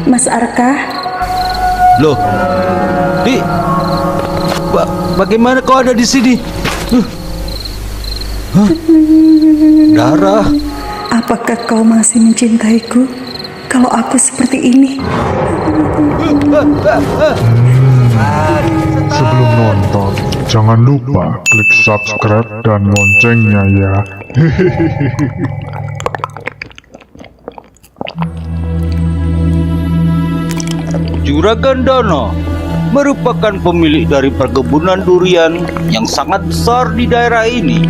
Mas Arka. Loh, Di, bagaimana kau ada di sini? Darah. Apakah kau masih mencintaiku kalau aku seperti ini? Sebelum nonton, jangan lupa klik subscribe dan loncengnya ya. Juragan Dono merupakan pemilik dari perkebunan durian yang sangat besar di daerah ini.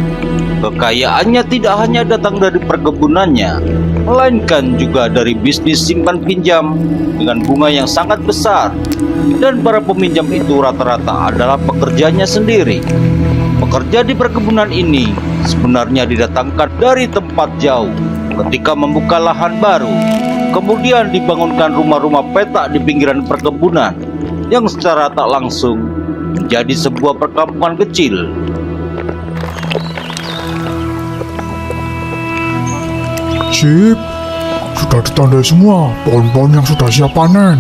Kekayaannya tidak hanya datang dari perkebunannya, melainkan juga dari bisnis simpan pinjam dengan bunga yang sangat besar. Dan para peminjam itu rata-rata adalah pekerjanya sendiri. Pekerja di perkebunan ini sebenarnya didatangkan dari tempat jauh ketika membuka lahan baru. Kemudian dibangunkan rumah-rumah petak di pinggiran perkebunan yang secara tak langsung menjadi sebuah perkampungan kecil. Sip, sudah ditandai semua pohon-pohon yang sudah siap panen.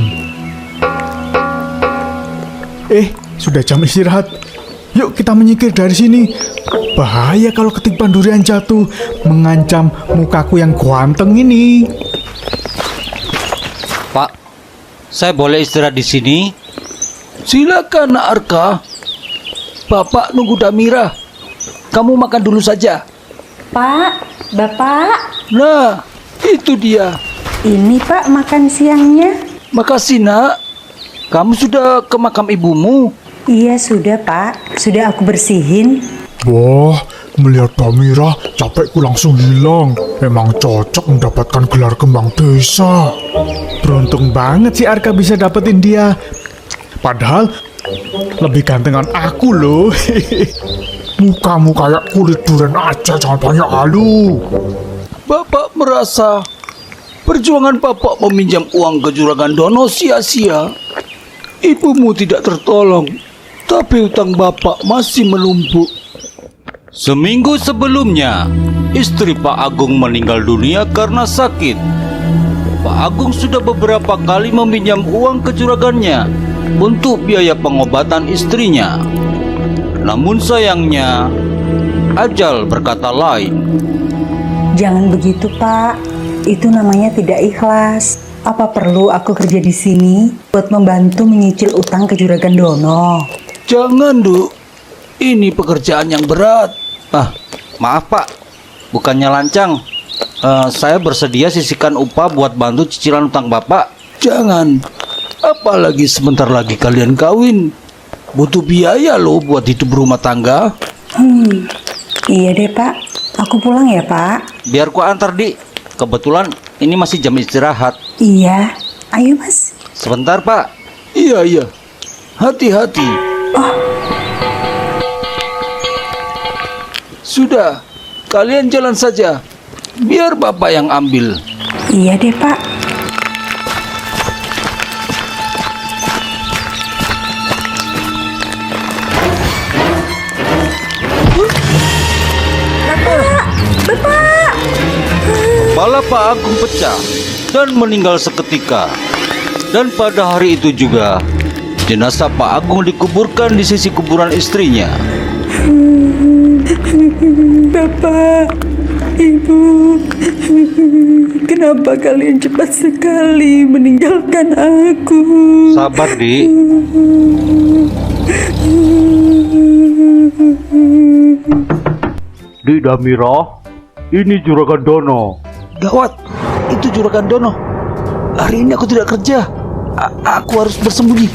Sudah jam istirahat. Yuk kita menyingkir dari sini. Bahaya kalau ketiban durian jatuh, mengancam mukaku yang ganteng ini. Pak, saya boleh istirahat di sini? Silakan, Nak Arka. Bapak nunggu Damira. Kamu makan dulu saja. Pak, Bapak. Nah, itu dia. Ini Pak makan siangnya. Makasih, Nak. Kamu sudah ke makam ibumu? Iya sudah Pak, sudah aku bersihin. Wah, melihat Damira, capekku langsung hilang. Memang cocok mendapatkan gelar kembang desa. Beruntung banget si Arka bisa dapetin dia. Padahal lebih gantengan aku loh. Mukamu kayak kulit durian aja, jangan banyak halu. Bapak merasa perjuangan Bapak meminjam uang ke Juragan Dono sia-sia. Ibumu tidak tertolong, tapi utang Bapak masih menumpuk. Seminggu sebelumnya, istri Pak Agung meninggal dunia karena sakit. Pak Agung sudah beberapa kali meminjam uang ke juragannya untuk biaya pengobatan istrinya. Namun sayangnya, ajal berkata lain. Jangan begitu Pak, itu namanya tidak ikhlas. Apa perlu aku kerja di sini buat membantu menyicil utang ke Juragan Dono? Jangan, Duk. Ini pekerjaan yang berat. Maaf Pak, bukannya lancang. Saya bersedia sisihkan upah buat bantu cicilan utang Bapak. Jangan, apalagi sebentar lagi kalian kawin. Butuh biaya loh buat hidup rumah tangga. Iya deh Pak, aku pulang ya Pak. Biar ku antar, Dik. Kebetulan ini masih jam istirahat. Iya, ayo Mas. Sebentar Pak. Iya. Hati-hati. Sudah, kalian jalan saja. Biar Bapak yang ambil. Iya deh Pak. Bapak! Kepala Pak Agung pecah dan meninggal seketika. Dan pada hari itu juga, jenazah Pak Agung dikuburkan di sisi kuburan istrinya. Bapak, Ibu, kenapa kalian cepat sekali meninggalkan aku? Sabar, Dik. Di Damira, ini Juragan Dono. Gawat, itu Juragan Dono. Hari ini aku tidak kerja. Aku harus bersembunyi.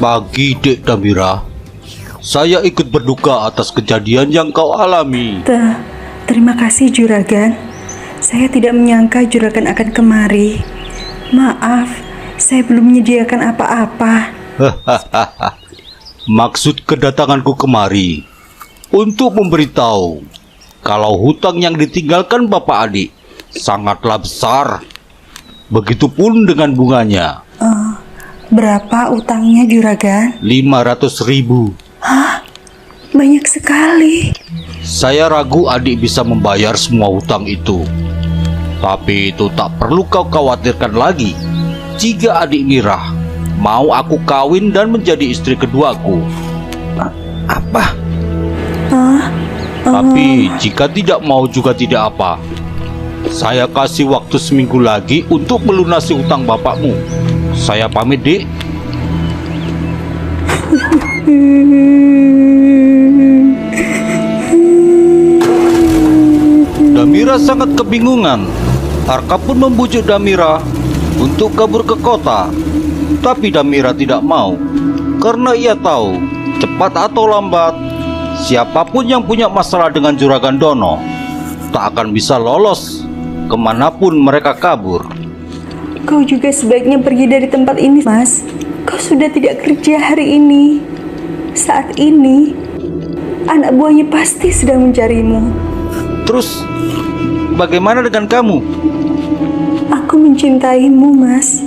Pagi, Dek Damira. Saya ikut berduka atas kejadian yang kau alami. Terima kasih Juragan. Saya tidak menyangka Juragan akan kemari. Maaf, saya belum menyediakan apa-apa. Maksud kedatanganku kemari untuk memberitahu kalau hutang yang ditinggalkan Bapak Adik sangatlah besar. Begitupun dengan bunganya. Berapa utangnya Juragan? 500.000. Hah? Banyak sekali. Saya ragu adik bisa membayar semua hutang itu. Tapi itu tak perlu kau khawatirkan lagi. Jika adik Mirah mau aku kawin dan menjadi istri keduaku. Apa? Tapi jika tidak mau juga tidak apa. Saya kasih waktu seminggu lagi untuk melunasi utang bapakmu. Saya pamit, Dik. Damira sangat kebingungan. Arka pun membujuk Damira untuk kabur ke kota. Tapi Damira tidak mau, karena ia tahu cepat atau lambat siapapun yang punya masalah dengan Juragan Dono tak akan bisa lolos kemanapun mereka kabur. Kau juga sebaiknya pergi dari tempat ini, Mas. Kau sudah tidak kerja hari ini. Saat ini, anak buahnya pasti sedang mencarimu. Terus, bagaimana dengan kamu? Aku mencintaimu, Mas.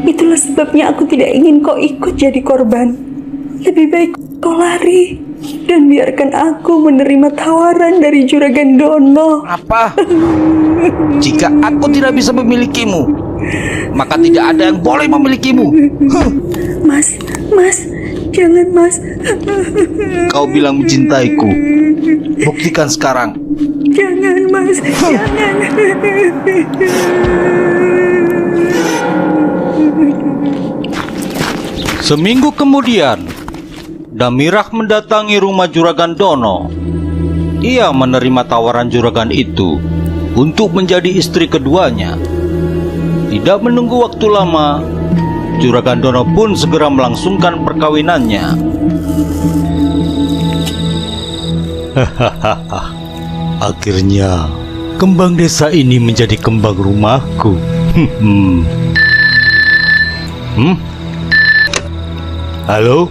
Itulah sebabnya aku tidak ingin kau ikut jadi korban. Lebih baik kau lari dan biarkan aku menerima tawaran dari Juragan Dono. Apa? Jika aku tidak bisa memilikimu, maka tidak ada yang boleh memilikimu. Mas, jangan, Mas. Kau bilang mencintaiku. Buktikan sekarang. Jangan, Mas, jangan. Seminggu kemudian, Damirah mendatangi rumah Juragan Dono. Ia menerima tawaran Juragan itu untuk menjadi istri keduanya. Tidak menunggu waktu lama, Juragan Dono pun segera melangsungkan perkawinannya. Hahaha. Akhirnya, kembang desa ini menjadi kembang rumahku. Halo?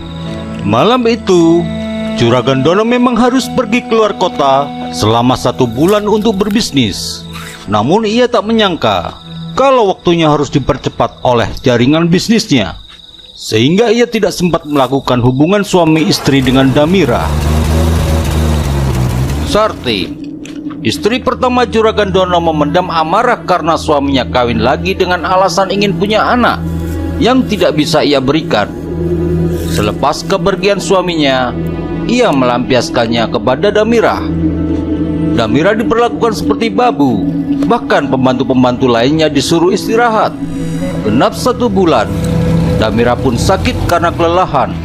Malam itu, Juragan Dono memang harus pergi keluar kota selama 1 bulan untuk berbisnis. Namun ia tak menyangka kalau waktunya harus dipercepat oleh jaringan bisnisnya, sehingga ia tidak sempat melakukan hubungan suami istri dengan Damira. Sarti, istri pertama Juragan Dono, memendam amarah karena suaminya kawin lagi dengan alasan ingin punya anak yang tidak bisa ia berikan. Selepas kepergian suaminya, ia melampiaskannya kepada Damira. Damira diperlakukan seperti babu. Bahkan pembantu-pembantu lainnya disuruh istirahat. Genap 1 bulan, Damira pun sakit karena kelelahan.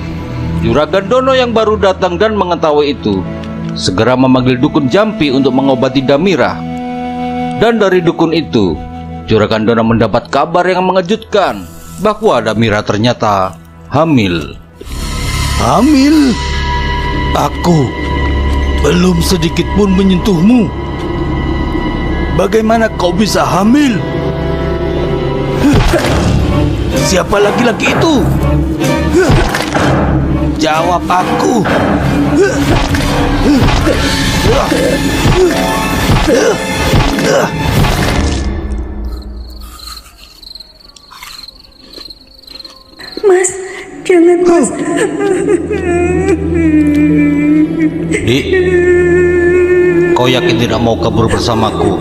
Juragan Dono yang baru datang dan mengetahui itu segera memanggil dukun Jampi untuk mengobati Damira. Dan dari dukun itu, Juragan Dono mendapat kabar yang mengejutkan bahwa Damira ternyata hamil. Hamil? Aku belum sedikit pun menyentuhmu. Bagaimana kau bisa hamil? Siapa laki-laki itu? Jawab aku. Mas, jangan, Mas. Dik, kau yakin tidak mau kabur bersamaku?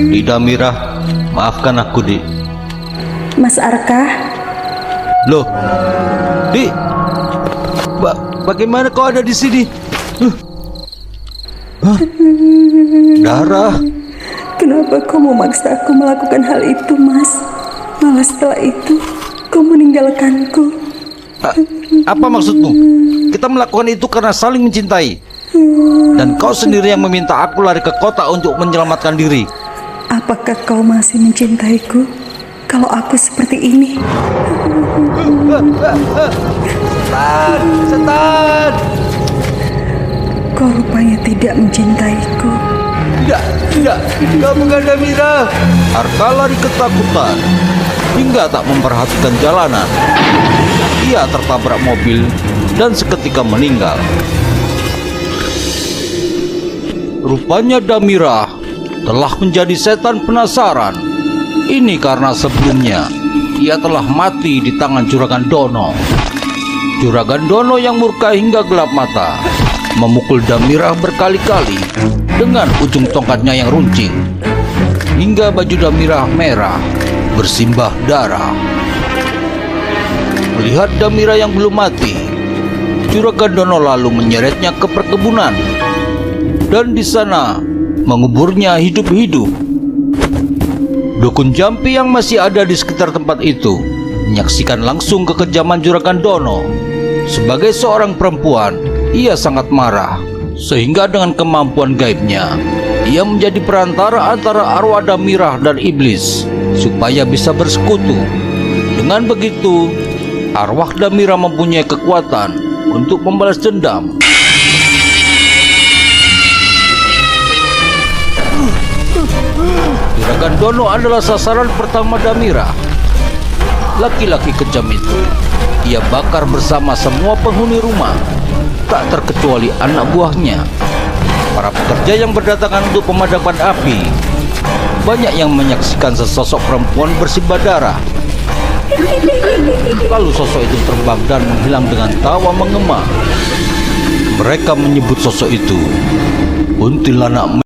Dik Damira, maafkan aku, Dik. Mas Arka, Loh, Dik, bagaimana kau ada di sini? Darah. kenapa kau memaksa aku melakukan hal itu, Mas? Malah setelah itu, kau meninggalkanku. Apa maksudmu? Kita melakukan itu karena saling mencintai. Dan kau sendiri yang meminta aku lari ke kota untuk menyelamatkan diri. Apakah kau masih mencintaiku kalau aku seperti ini? Setan! Kau rupanya tidak mencintaiku. Tidak, kau bukan Damira. Arka lari ketakutan hingga tak memperhatikan jalanan. Ia tertabrak mobil dan seketika meninggal. Rupanya Damira telah menjadi setan penasaran. Ini karena sebelumnya ia telah mati di tangan Juragan Dono. Juragan Dono yang murka hingga gelap mata memukul Damira berkali-kali dengan ujung tongkatnya yang runcing. hingga baju Damira merah bersimbah darah. Melihat Damira yang belum mati, Juragan Dono lalu menyeretnya ke perkebunan dan di sana menguburnya hidup-hidup. Dukun Jampi yang masih ada di sekitar tempat itu menyaksikan langsung kekejaman Juragan Dono. Sebagai seorang perempuan, ia sangat marah, sehingga dengan kemampuan gaibnya, ia menjadi perantara antara arwah Damira dan iblis supaya bisa bersekutu. Dengan begitu, arwah Damira mempunyai kekuatan untuk membalas dendam. Juragan Dono adalah sasaran pertama Damira. Laki-laki kejam itu ia bakar bersama semua penghuni rumah, tak terkecuali anak buahnya. Para pekerja yang berdatangan untuk pemadaman api, banyak yang menyaksikan sesosok perempuan bersimbah darah. Lalu sosok itu terbang dan menghilang dengan tawa menggema. Mereka menyebut sosok itu kuntilanak.